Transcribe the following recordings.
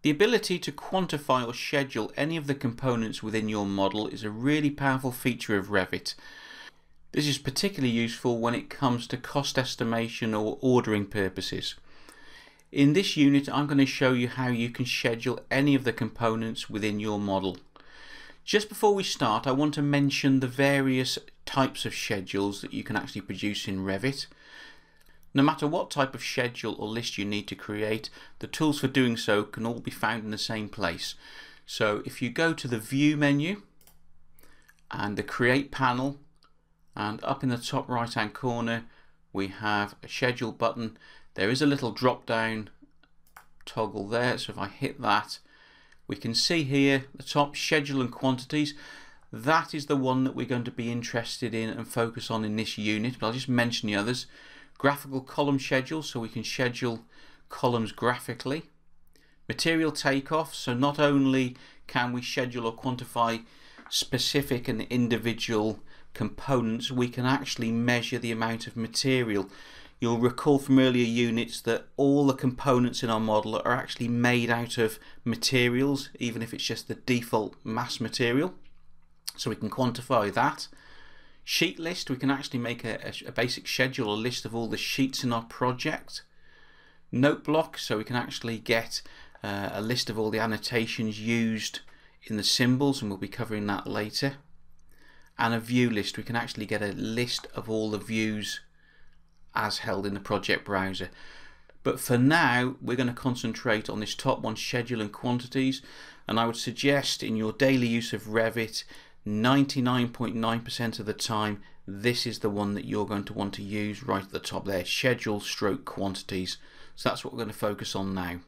The ability to quantify or schedule any of the components within your model is a really powerful feature of Revit. This is particularly useful when it comes to cost estimation or ordering purposes. In this unit, I'm going to show you how you can schedule any of the components within your model. Just before we start, I want to mention the various types of schedules that you can actually produce in Revit. No matter what type of schedule or list you need to create, the tools for doing so can all be found in the same place. So if you go to the View menu and the Create panel, and up in the top right hand corner we have a Schedule button. There is a little drop down toggle there, so if I hit that, we can see here the top Schedule and Quantities. That is the one that we're going to be interested in and focus on in this unit, but I'll just mention the others. Graphical column schedule, so we can schedule columns graphically. Material takeoff, so not only can we schedule or quantify specific and individual components, we can actually measure the amount of material. You'll recall from earlier units that all the components in our model are actually made out of materials, even if it's just the default mass material. So we can quantify that. Sheet list, we can actually make a basic schedule or list of all the sheets in our project. Note block, so we can actually get a list of all the annotations used in the symbols, and we'll be covering that later. And a view list, we can actually get a list of all the views as held in the project browser. But for now, we're going to concentrate on this top one, Schedule and Quantities, and I would suggest in your daily use of Revit, 99.9% of the time, this is the one that you're going to want to use right at the top there, Schedule / Quantities. So that's what we're going to focus on now.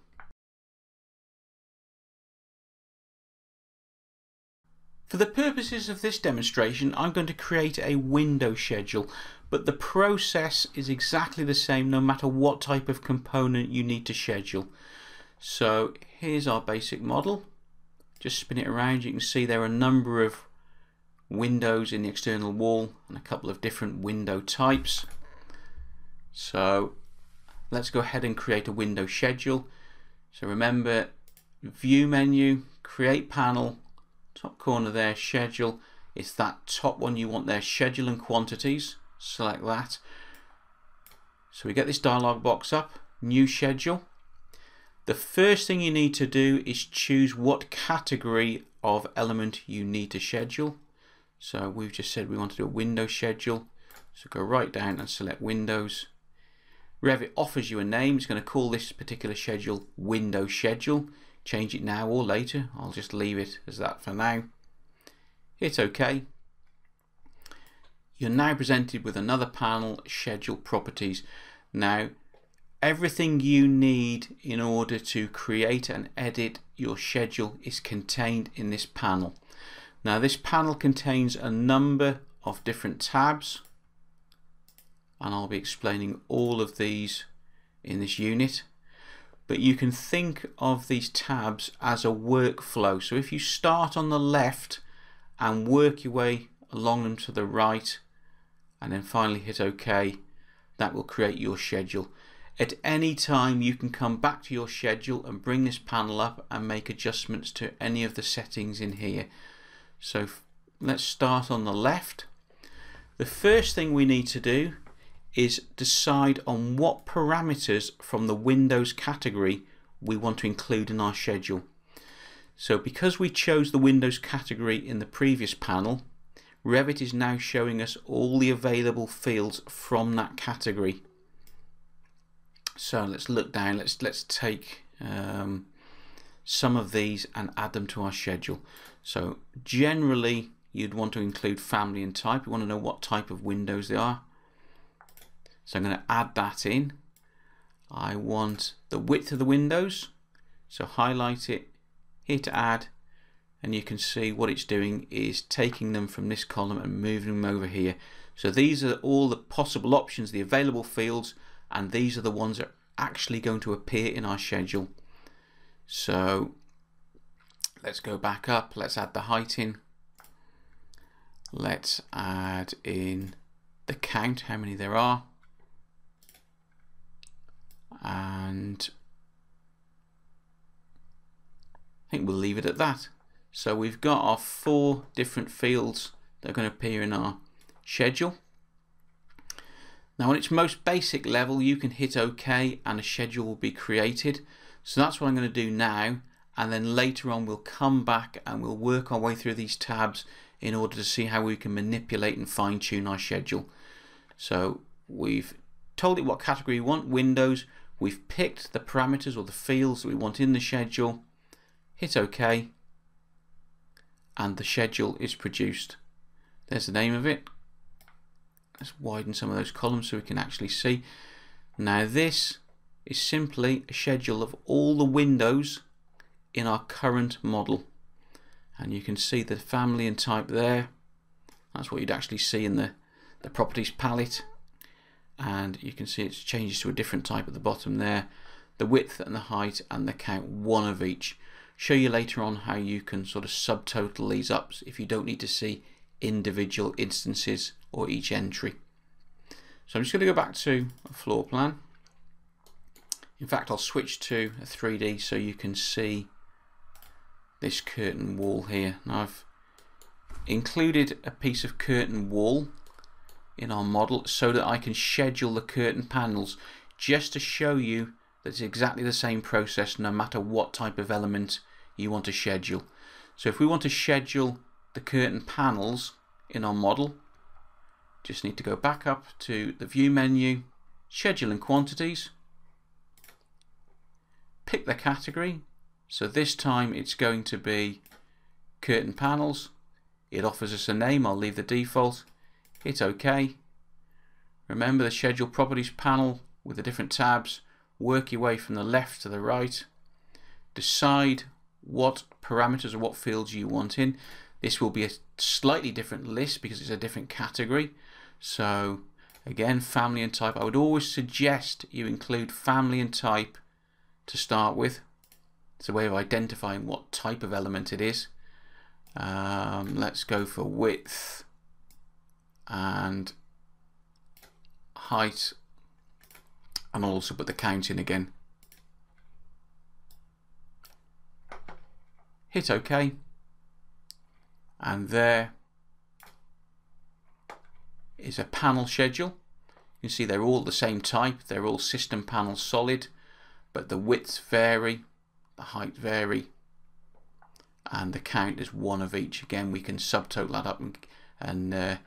For the purposes of this demonstration, I'm going to create a window schedule, but the process is exactly the same no matter what type of component you need to schedule. So here's our basic model. Just spin it around, you can see there are a number of windows in the external wall and a couple of different window types. So let's go ahead and create a window schedule. So remember, View menu, Create panel, top corner there, Schedule. It's that top one you want there, Schedule and Quantities. Select that. So we get this dialog box up, New Schedule. The first thing you need to do is choose what category of element you need to schedule. So we've just said we want to do a window schedule. So go right down and select Windows. Revit offers you a name. It's going to call this particular schedule Window Schedule. Change it now or later. I'll just leave it as that for now. Hit OK. You're now presented with another panel, Schedule Properties. Now, everything you need in order to create and edit your schedule is contained in this panel. Now, this panel contains a number of different tabs, and I'll be explaining all of these in this unit. But you can think of these tabs as a workflow. So if you start on the left and work your way along them to the right, and then finally hit OK, that will create your schedule. At any time you can come back to your schedule and bring this panel up and make adjustments to any of the settings in here. So let's start on the left. The first thing we need to do is decide on what parameters from the Windows category we want to include in our schedule. So because we chose the Windows category in the previous panel, Revit is now showing us all the available fields from that category. So let's look down, let's take some of these and add them to our schedule. So generally you'd want to include family and type. You want to know what type of windows they are. So I'm going to add that in. I want the width of the windows, so highlight it, hit add, and you can see what it's doing is taking them from this column and moving them over here. So these are all the possible options, the available fields, and these are the ones that are actually going to appear in our schedule. So let's go back up, let's add the height in, let's add in the count, how many there are, and I think we'll leave it at that. So we've got our 4 different fields that are going to appear in our schedule. Now on its most basic level you can hit OK and a schedule will be created. So that's what I'm going to do now, and then later on we'll come back and we'll work our way through these tabs in order to see how we can manipulate and fine-tune our schedule. So we've told it what category we want, Windows. We've picked the parameters or the fields that we want in the schedule. Hit OK and the schedule is produced. There's the name of it. Let's widen some of those columns so we can actually see. Now this is simply a schedule of all the windows in our current model, and you can see the family and type there. That's what you'd actually see in the properties palette, and you can see it changes to a different type at the bottom there. The width and the height and the count, 1 of each. Show you later on how you can sort of subtotal these up if you don't need to see individual instances or each entry. So I'm just going to go back to a floor plan. In fact, I'll switch to a 3D so you can see this curtain wall here. Now I've included a piece of curtain wall in our model so that I can schedule the curtain panels, just to show you that it's exactly the same process no matter what type of element you want to schedule. So if we want to schedule the curtain panels in our model, just need to go back up to the view menu, schedule and quantities, pick the category. So this time it's going to be curtain panels. It offers us a name, I'll leave the default. Hit OK. Remember the schedule properties panel with the different tabs. Work your way from the left to the right. Decide what parameters or what fields you want in. This will be a slightly different list because it's a different category. So again, family and type. I would always suggest you include family and type to start with. It's a way of identifying what type of element it is. Let's go for width and height, and I'll also put the count in again. Hit OK, and there is a panel schedule. You can see they're all the same type, they're all system panel solid, but the widths vary, the height vary, and the count is 1 of each. Again, we can subtotal that up and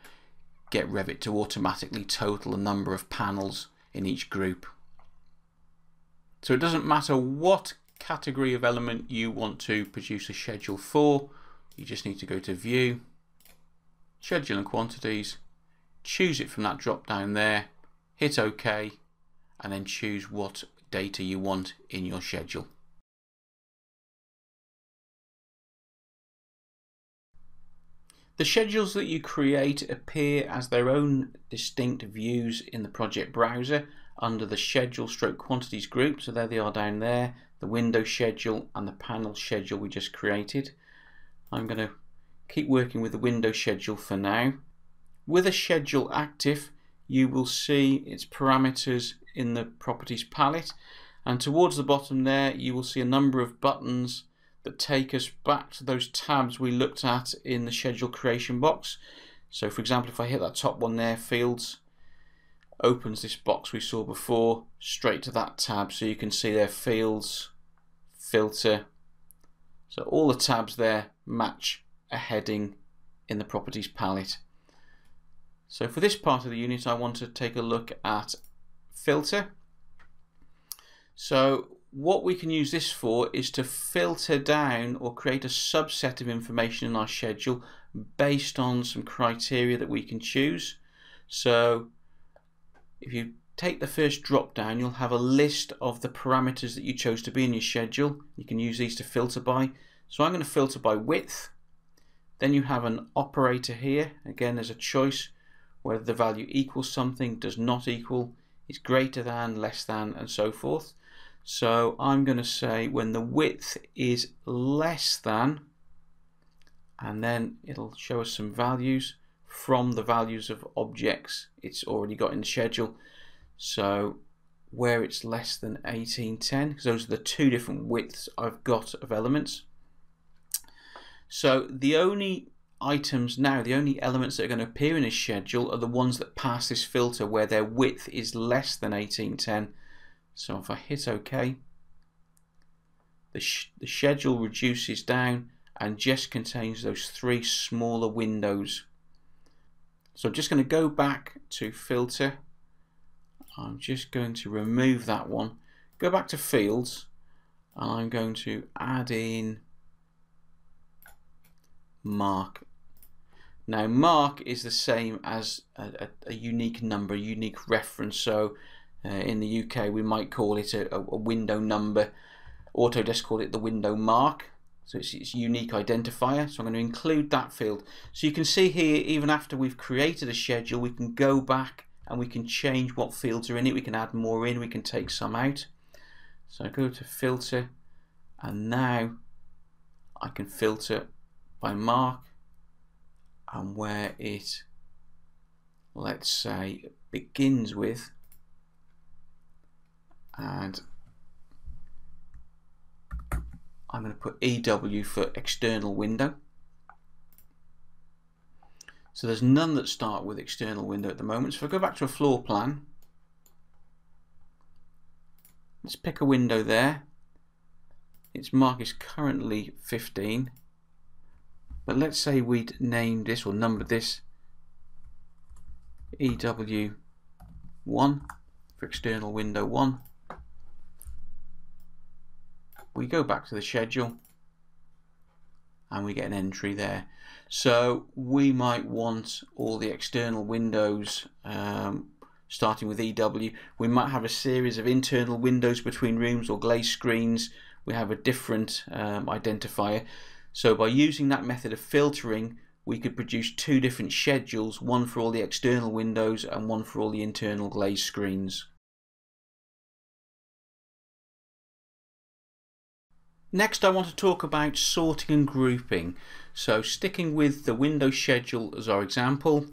get Revit to automatically total the number of panels in each group. So it doesn't matter what category of element you want to produce a schedule for, you just need to go to View, Schedule and Quantities, choose it from that drop down there, hit OK, and then choose what data you want in your schedule. The schedules that you create appear as their own distinct views in the project browser under the Schedule / Quantities group. So there they are down there, the window schedule and the panel schedule we just created. I'm going to keep working with the window schedule for now. With a schedule active, you will see its parameters in the properties palette, and towards the bottom there you will see a number of buttons that take us back to those tabs we looked at in the schedule creation box. So for example, if I hit that top one there, fields, opens this box we saw before straight to that tab. So you can see there, fields, filter. So all the tabs there match a heading in the properties palette. So for this part of the unit I want to take a look at filter. So what we can use this for is to filter down or create a subset of information in our schedule based on some criteria that we can choose. So if you take the first drop down, you'll have a list of the parameters that you chose to be in your schedule. You can use these to filter by. So I'm going to filter by width. Then you have an operator here. Again, there's a choice whether the value equals something, does not equal, is greater than, less than, and so forth. So I'm going to say when the width is less than, and then it'll show us some values from the values of objects it's already got in the schedule. So where it's less than 1810, because those are the two different widths I've got of elements. So the only items now, the only elements that are going to appear in this schedule are the ones that pass this filter where their width is less than 1810. So if I hit OK, the schedule reduces down and just contains those 3 smaller windows. So I'm just going to go back to filter. I'm just going to remove that one, go back to fields, and I'm going to add in mark. Now mark is the same as a unique number, a unique reference. So in the UK we might call it a window number. Autodesk call it the window mark. So it's a unique identifier. So I'm going to include that field. So you can see here, even after we've created a schedule, we can go back and we can change what fields are in it. We can add more in, we can take some out. So I go to filter, and now I can filter by mark and where it, let's say, begins with, and I'm going to put EW for external window. So there's none that start with external window at the moment. So if I go back to a floor plan, let's pick a window there. Its mark is currently 15. But let's say we'd named this or numbered this EW1 for external window 1. We go back to the schedule and we get an entry there. So we might want all the external windows starting with EW. We might have a series of internal windows between rooms or glazed screens. We have a different identifier. So by using that method of filtering, we could produce 2 different schedules, one for all the external windows and one for all the internal glazed screens. Next, I want to talk about sorting and grouping. So sticking with the window schedule as our example,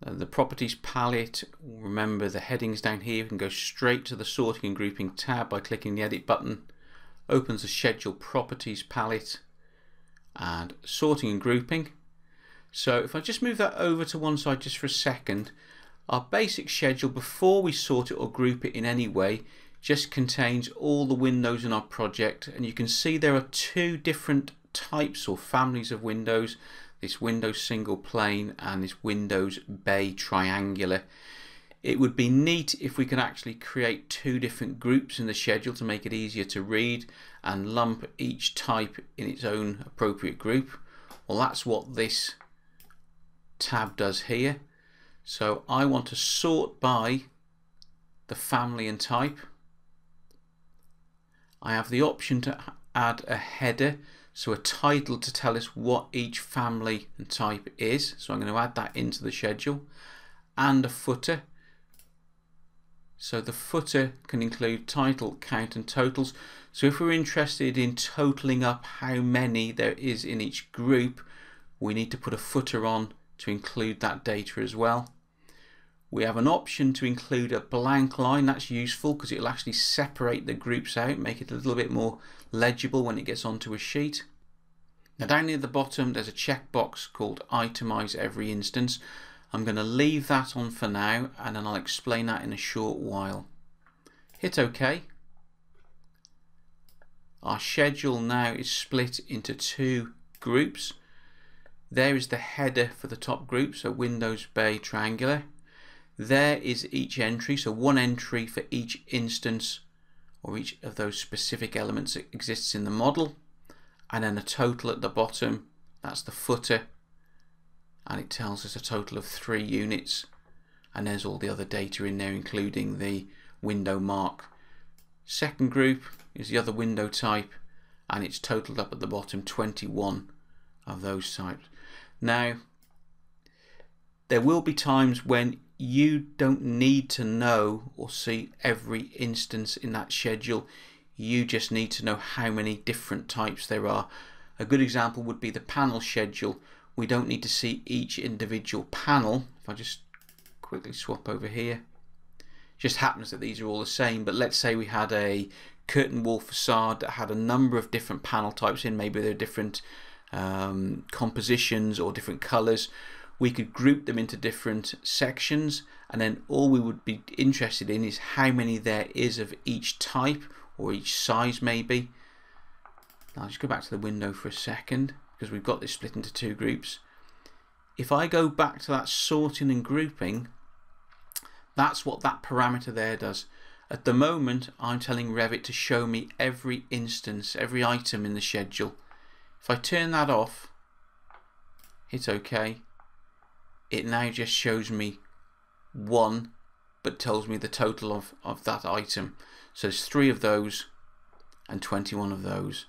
the properties palette, remember the headings down here, we can go straight to the sorting and grouping tab by clicking the edit button, opens the schedule properties palette and sorting and grouping. So if I just move that over to one side just for a second, our basic schedule, before we sort it or group it in any way, just contains all the windows in our project, and you can see there are 2 different types or families of windows, this Windows single plane and this Windows bay triangular. It would be neat if we could actually create 2 different groups in the schedule to make it easier to read and lump each type in its own appropriate group. Well, that's what this tab does here. So I want to sort by the family and type. I have the option to add a header, so a title to tell us what each family and type is. So I'm going to add that into the schedule, and a footer. So the footer can include title, count and totals. So if we're interested in totaling up how many there is in each group, we need to put a footer on to include that data as well. We have an option to include a blank line. That's useful because it'll actually separate the groups out, make it a little bit more legible when it gets onto a sheet. Now down near the bottom there's a checkbox called Itemize Every Instance. I'm going to leave that on for now, and then I'll explain that in a short while. Hit OK. Our schedule now is split into 2 groups. There is the header for the top group, so Windows Bay Triangular. There is each entry, so 1 entry for each instance or each of those specific elements that exists in the model, and then a total at the bottom. That's the footer, and it tells us a total of 3 units, and there's all the other data in there, including the window mark. Second group is the other window type, and it's totaled up at the bottom, 21 of those types. Now there will be times when you don't need to know or see every instance in that schedule. You just need to know how many different types there are. A good example would be the panel schedule. We don't need to see each individual panel. If I just quickly swap over here, it just happens that these are all the same, but let's say we had a curtain wall facade that had a number of different panel types in. Maybe they're different compositions or different colors, we could group them into different sections, and then all we would be interested in is how many there is of each type or each size maybe. I'll just go back to the window for a second because we've got this split into two groups. If I go back to that sorting and grouping, that's what that parameter there does. At the moment I'm telling Revit to show me every instance, every item in the schedule. If I turn that off, hit OK, it now just shows me one but tells me the total of that item. So there's 3 of those and 21 of those.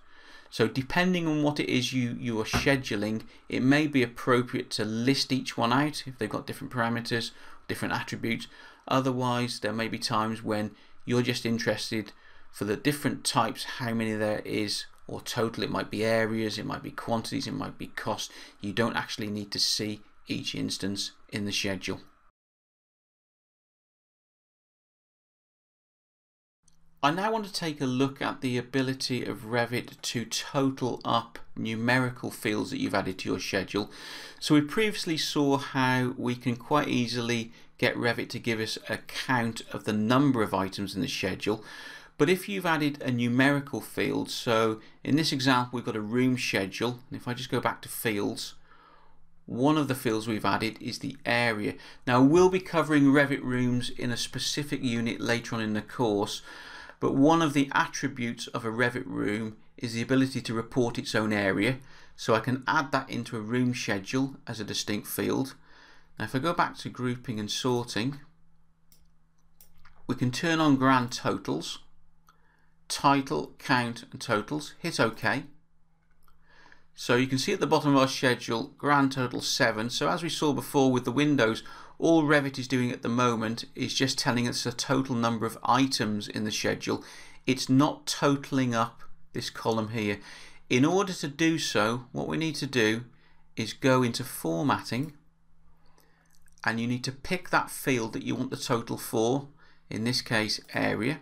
So depending on what it is you are scheduling, it may be appropriate to list each one out if they've got different parameters, different attributes. Otherwise there may be times when you're just interested for the different types how many there is, or total. It might be areas, it might be quantities, it might be cost. You don't actually need to see each instance in the schedule. I now want to take a look at the ability of Revit to total up numerical fields that you've added to your schedule. So we previously saw how we can quite easily get Revit to give us a count of the number of items in the schedule. But if you've added a numerical field, so in this example we've got a room schedule, and if I just go back to fields, one of the fields we've added is the area. Now we'll be covering Revit rooms in a specific unit later on in the course, but one of the attributes of a Revit room is the ability to report its own area. So I can add that into a room schedule as a distinct field. Now if I go back to grouping and sorting, we can turn on grand totals, title, count and totals, hit OK. So you can see at the bottom of our schedule grand total 7. So as we saw before with the windows, all Revit is doing at the moment is just telling us the total number of items in the schedule. It's not totaling up this column here. In order to do so, what we need to do is go into formatting, and you need to pick that field that you want the total for, in this case area,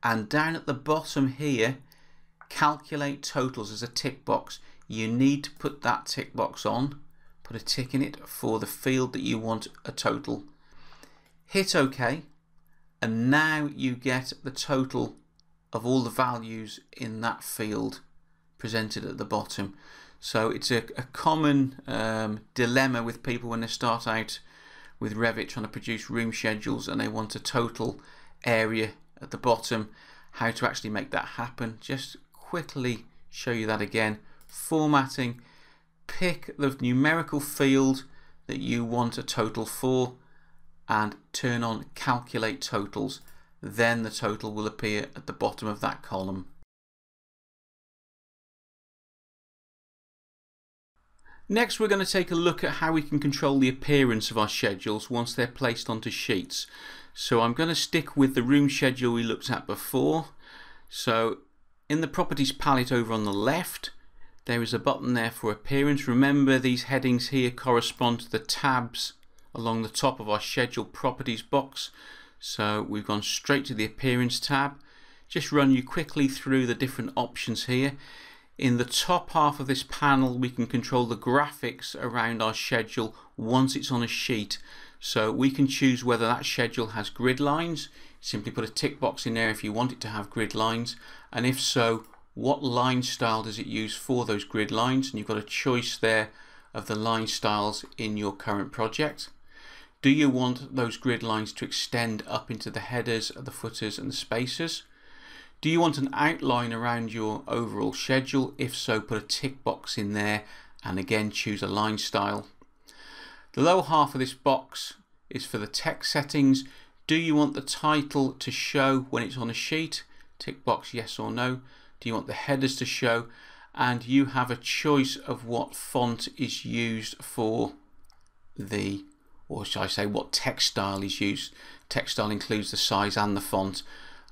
and down at the bottom here calculate totals as a tick box. You need to put that tick box on, put a tick in it for the field that you want a total. Hit OK, and now you get the total of all the values in that field presented at the bottom. So it's a common dilemma with people when they start out with Revit trying to produce room schedules and they want a total area at the bottom. How to actually make that happen. Just quickly show you that again. Formatting, pick the numerical field that you want a total for and turn on calculate totals. Then the total will appear at the bottom of that column. Next we're going to take a look at how we can control the appearance of our schedules once they're placed onto sheets. So I'm going to stick with the room schedule we looked at before. So in the properties palette over on the left, there is a button there for appearance. Remember, these headings here correspond to the tabs along the top of our schedule properties box. So we've gone straight to the appearance tab. Just run you quickly through the different options here. In the top half of this panel we can control the graphics around our schedule once it's on a sheet. So we can choose whether that schedule has grid lines. Simply put a tick box in there if you want it to have grid lines, and if so, what line style does it use for those grid lines, and you've got a choice there of the line styles in your current project. Do you want those grid lines to extend up into the headers, the footers and the spacers? Do you want an outline around your overall schedule? If so, put a tick box in there and again choose a line style. The lower half of this box is for the text settings. Do you want the title to show when it's on a sheet? Tick box yes or no. Do you want the headers to show? And you have a choice of what font is used for the, or shall I say what text style is used. Text style includes the size and the font.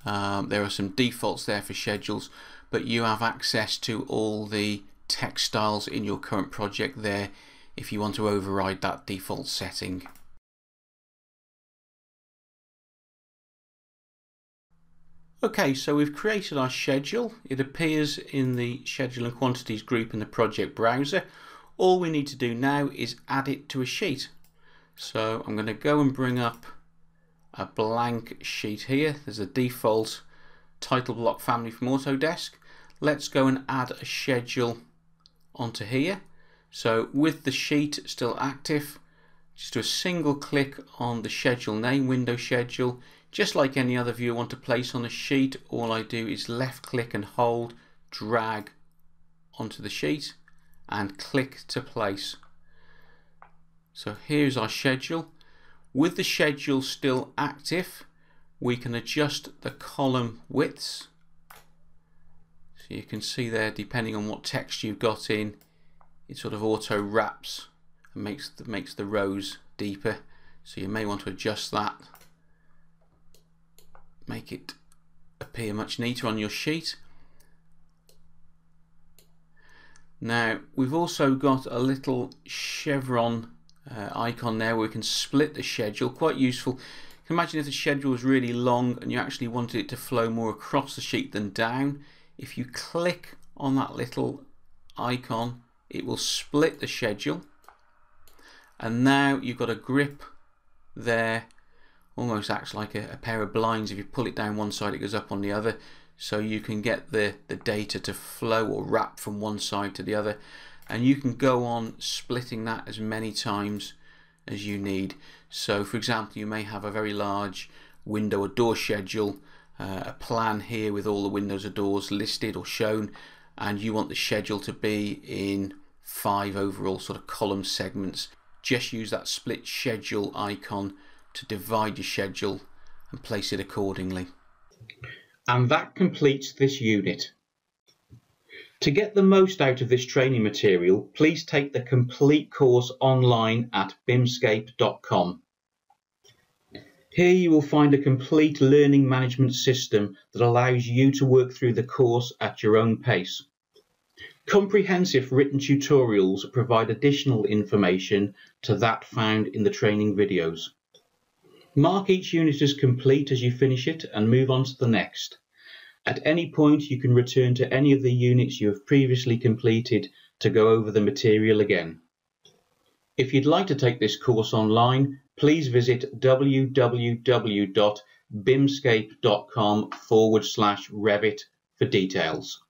There are some defaults there for schedules, but you have access to all the text styles in your current project there if you want to override that default setting. Okay, so we've created our schedule. It appears in the schedule and quantities group in the project browser. All we need to do now is add it to a sheet. So I'm going to go and bring up a blank sheet here. There's a default title block family from Autodesk. Let's go and add a schedule onto here. So with the sheet still active, just do a single click on the schedule name, window schedule. Just like any other view I want to place on a sheet, all I do is left click and hold, drag onto the sheet and click to place. So here's our schedule. With the schedule still active, we can adjust the column widths. So you can see there, depending on what text you've got in, it sort of auto wraps and makes the rows deeper. So you may want to adjust that, make it appear much neater on your sheet. Now we've also got a little chevron icon there where we can split the schedule, quite useful. You can imagine if the schedule was really long and you actually wanted it to flow more across the sheet than down. If you click on that little icon, it will split the schedule, and now you've got a grip there, almost acts like a pair of blinds. If you pull it down one side, it goes up on the other, so you can get the data to flow or wrap from one side to the other, and you can go on splitting that as many times as you need. So for example, you may have a very large window or door schedule, a plan here with all the windows or doors listed or shown, and you want the schedule to be in 5 overall sort of column segments. Just use that split schedule icon to divide your schedule and place it accordingly. And that completes this unit. To get the most out of this training material, please take the complete course online at bimscape.com. Here you will find a complete learning management system that allows you to work through the course at your own pace. Comprehensive written tutorials provide additional information to that found in the training videos. Mark each unit as complete as you finish it and move on to the next. At any point you can return to any of the units you have previously completed to go over the material again. If you'd like to take this course online, please visit www.bimscape.com/Revit for details.